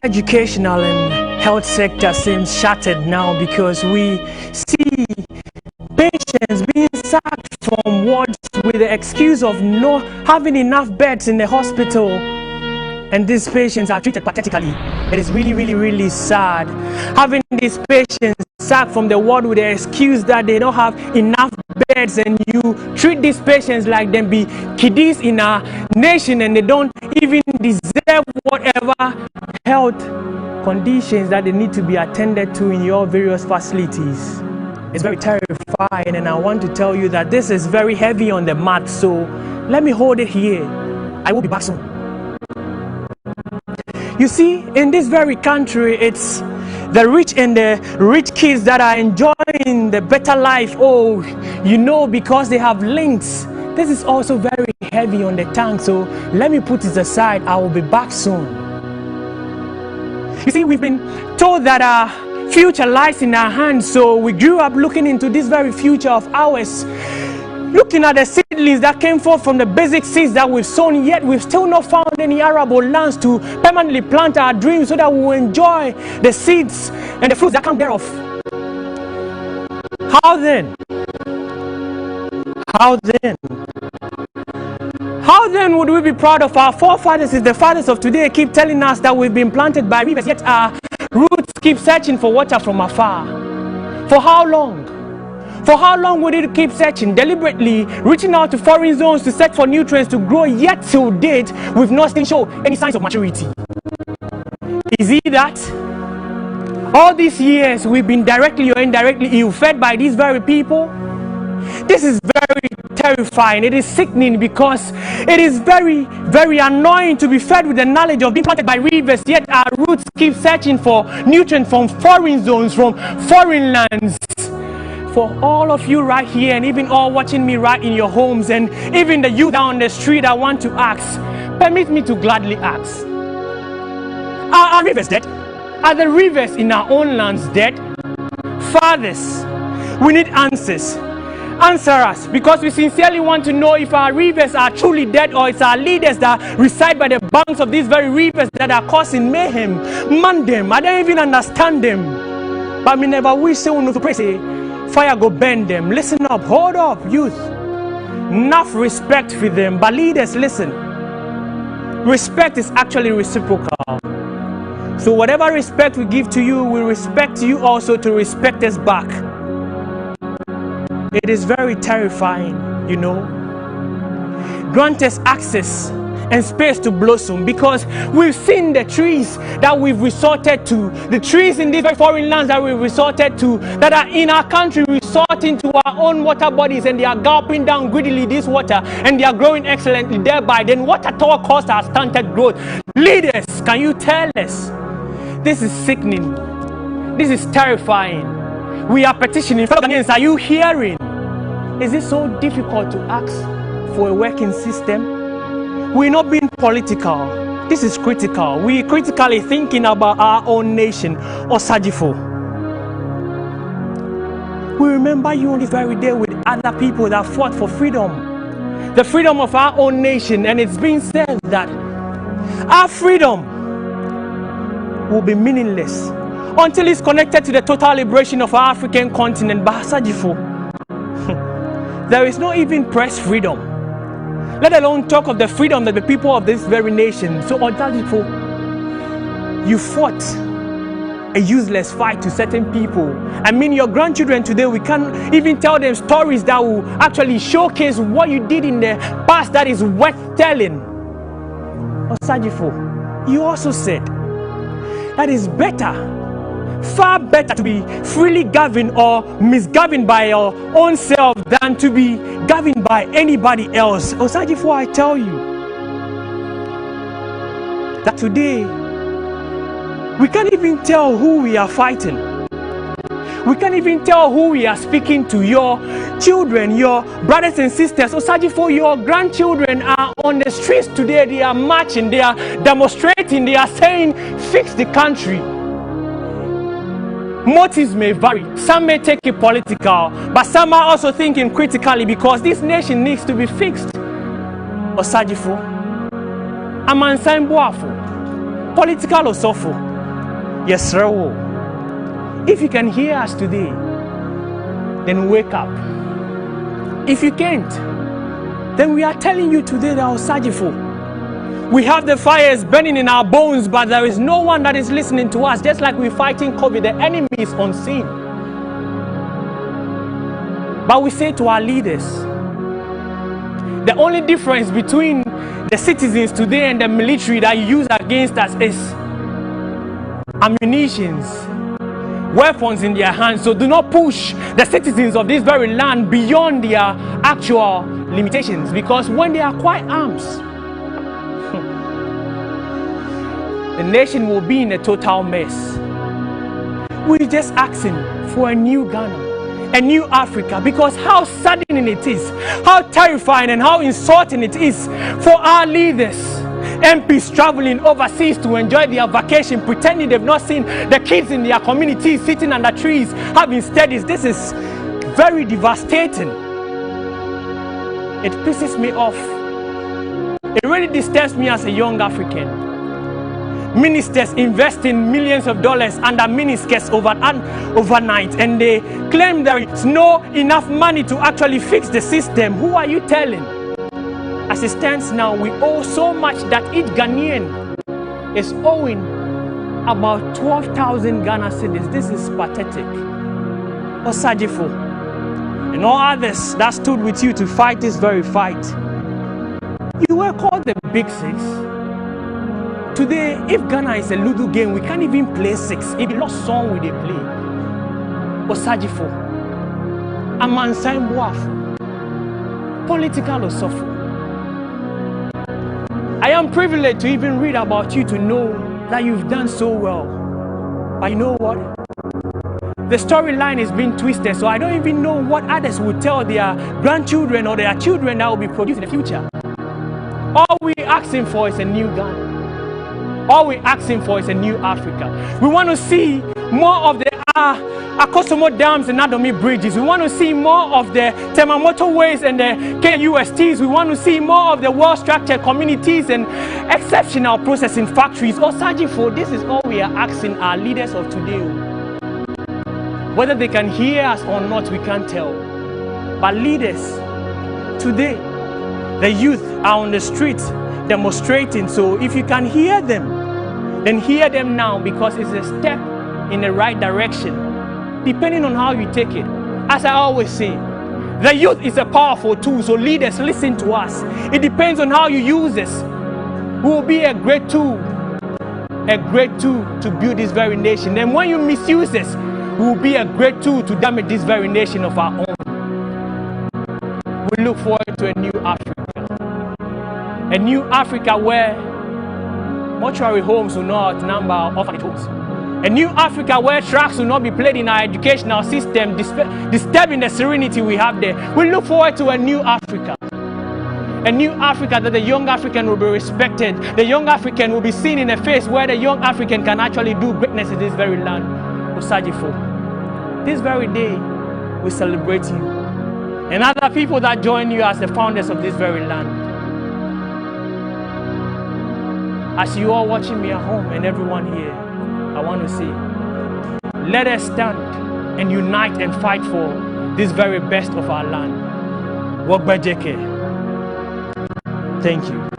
educational and health sector seems shattered now because we see patients being sacked from wards with the excuse of not having enough beds in the hospital, and these patients are treated pathetically. It is really, really, really sad having these patients sacked from the ward with the excuse that they don't have enough beds, and you treat these patients like them be kiddies in our nation and they don't even deserve whatever health conditions that they need to be attended to in your various facilities. It's very terrifying, and I want to tell you that this is very heavy on the mat, so let me hold it here. I will be back soon. You see, in this very country, it's the rich and the rich kids that are enjoying the better life. Oh, you know, because they have links. This is also very heavy on the tongue, so let me put it aside. I will be back soon. You see, we've been told that our future lies in our hands, so we grew up looking into this very future of ours, looking at the seedlings that came forth from the basic seeds that we've sown, yet we've still not found any arable lands to permanently plant our dreams so that we will enjoy the seeds and the fruits that come thereof. How then? How then would we be proud of our forefathers if the fathers of today keep telling us that we've been planted by rivers, yet our roots keep searching for water from afar? For how long? For how long would it keep searching, deliberately reaching out to foreign zones to search for nutrients to grow, yet till date we've not seen show any signs of maturity? Is it that all these years we've been directly or indirectly ill-fed by these very people? This is very terrifying. It is sickening because it is very, very annoying to be fed with the knowledge of being planted by rivers, yet our roots keep searching for nutrients from foreign zones, from foreign lands. For all of you right here, and even all watching me right in your homes, and even the youth down the street, I want to ask, permit me to gladly ask, are our rivers dead? Are the rivers in our own lands dead? Fathers, we need answers. Answer us, because we sincerely want to know if our rivers are truly dead, or it's our leaders that reside by the banks of these very rivers that are causing mayhem. Man them, I don't even understand them. But me never wish someone to pray, say, fire go burn them. Listen up, hold up, youth. Enough respect for them, but leaders, listen. Respect is actually reciprocal. So whatever respect we give to you, we respect you also to respect us back. It is very terrifying, you know. Grant us access and space to blossom, because we've seen the trees that we've resorted to, the trees in these very foreign lands that we've resorted to, that are in our country resorting to our own water bodies, and they are gulping down greedily this water, and they are growing excellently thereby. Then what at all cost our stunted growth? Leaders, can you tell us? This is sickening. This is terrifying. We are petitioning. Fellow Ghanaians, are you hearing? Is it so difficult to ask for a working system? We're not being political. This is critical. We're critically thinking about our own nation, Osajifo. We remember you on this very day with other people that fought for freedom. The freedom of our own nation. And it's been said that our freedom will be meaningless until it's connected to the total liberation of our African continent. But Osajifo, there is no even press freedom, let alone talk of the freedom that the people of this very nation. So Osajifo, you fought a useless fight to certain people. I mean, your grandchildren today, we can't even tell them stories that will actually showcase what you did in the past that is worth telling. Osajifo, you also said that it's better, far better to be freely governed or misgoverned by your own self than to be governed by anybody else. Osajifo, I tell you that today we can't even tell who we are fighting. We can't even tell who we are speaking to. Your children, your brothers and sisters, Osajifo, your grandchildren are on the streets today. They are marching, they are demonstrating, they are saying, fix the country. Motives may vary. Some may take it political, but some are also thinking critically, because this nation needs to be fixed. Osajifo, Amansan Boafo, political Osofo, Yes, Rawo. If you can hear us today, then wake up. If you can't, then we are telling you today that Osajifo, we have the fires burning in our bones, but there is no one that is listening to us. Just like we're fighting COVID, the enemy is unseen. But we say to our leaders, the only difference between the citizens today and the military that you use against us is ammunitions, weapons in their hands. So do not push the citizens of this very land beyond their actual limitations, because when they acquire arms, the nation will be in a total mess. We're just asking for a new Ghana, a new Africa, because how saddening it is, how terrifying and how insulting it is for our leaders, MPs traveling overseas to enjoy their vacation, pretending they've not seen the kids in their communities sitting under trees having studies. This is very devastating. It pisses me off. It really disturbs me as a young African. Ministers investing millions of dollars under miniskirts overnight, and they claim there is no enough money to actually fix the system. Who are you telling? As it stands now, we owe so much that each Ghanaian is owing about 12,000 Ghana cedis. This is pathetic. Osajifo and all others that stood with you to fight this very fight, you were called the Big Six. Today, if Ghana is a Ludo game, we can't even play six. If you lost song, we they play. Osajifo, Amansan Boafo, political Osofo. I am privileged to even read about you, to know that you've done so well. But you know what? The storyline is being twisted, so I don't even know what others would tell their grandchildren or their children that will be produced in the future. All we're asking for is a new Ghana. All we're asking for is a new Africa. We want to see more of the Akosomo dams and Adomi bridges. We want to see more of the Tema motorways and the KUSTs. We want to see more of the well-structured communities and exceptional processing factories. Osajifo, this is all we are asking our leaders of today. Whether they can hear us or not, we can't tell. But leaders, today, the youth are on the streets demonstrating. So if you can hear them, then hear them now, because it's a step in the right direction, depending on how you take it. As I always say, the youth is a powerful tool, so leaders, listen to us. It depends on how you use this. We will be a great tool to build this very nation. And when you misuse this, we will be a great tool to damage this very nation of our own. We look forward to a new Africa. A new Africa where mortuary homes will not outnumber orphanage homes. A new Africa where tracks will not be played in our educational system, disturbing the serenity we have there. We look forward to a new Africa. A new Africa that the young African will be respected. The young African will be seen in a face where the young African can actually do greatness in this very land. Osajifo, this very day we celebrate you and other people that join you as the founders of this very land. As you are watching me at home and everyone here, I want to say, let us stand and unite and fight for this very best of our land. Wogbejeke. Thank you.